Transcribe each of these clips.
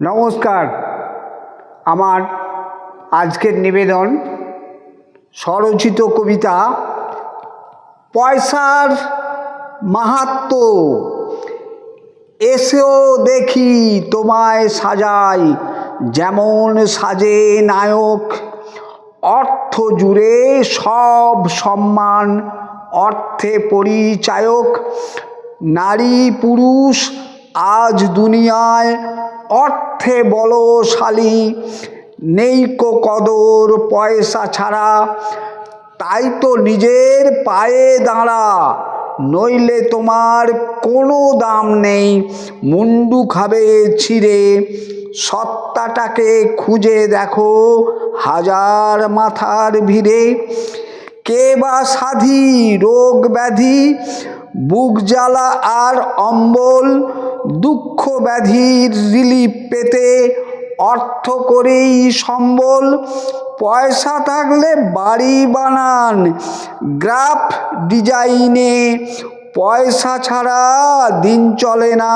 নমস্কার। আমার আজকের নিবেদন স্বরচিত কবিতা পয়সার মাহাত্ম্য। এসো দেখি তোমায় সাজাই যেমন সাজে নায়ক। অর্থ জুড়ে সব সম্মান, অর্থে পরিচায়ক। নারী পুরুষ আজ দুনিয়ায় অর্থে বলশালী, নেই কো কদর পয়সা ছাড়া। তাই তো নিজের পায়ে দাঁড়া, নইলে তোমার কোনো দাম নেই। মুন্ডু খাবে ছিঁড়ে, সত্তাটাকে খুঁজে দেখো হাজার মাথার ভিড়ে। কে বা সাধী রোগ ব্যাধি, বুক জ্বালা আর অম্বল, দুঃখ ব্যাধির রিলিফ পেতে অর্থ করেই সম্বল। পয়সা থাকলে বাড়ি বানান গ্রাফ ডিজাইনে, পয়সা ছাড়া দিন চলে না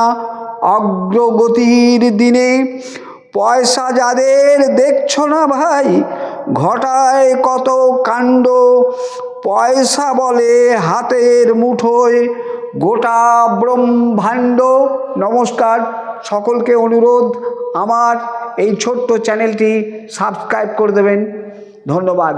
অগ্রগতির দিনে। পয়সা যাদের দেখছো না ভাই, ঘটায় কত কাণ্ড। পয়সা বলে হাতের মুঠোয় গোটা ব্রহ্মাণ্ড। নমস্কার, সকলকে অনুরোধ আমার এই ছোট্ট চ্যানেলটি সাবস্ক্রাইব করে দেবেন। ধন্যবাদ।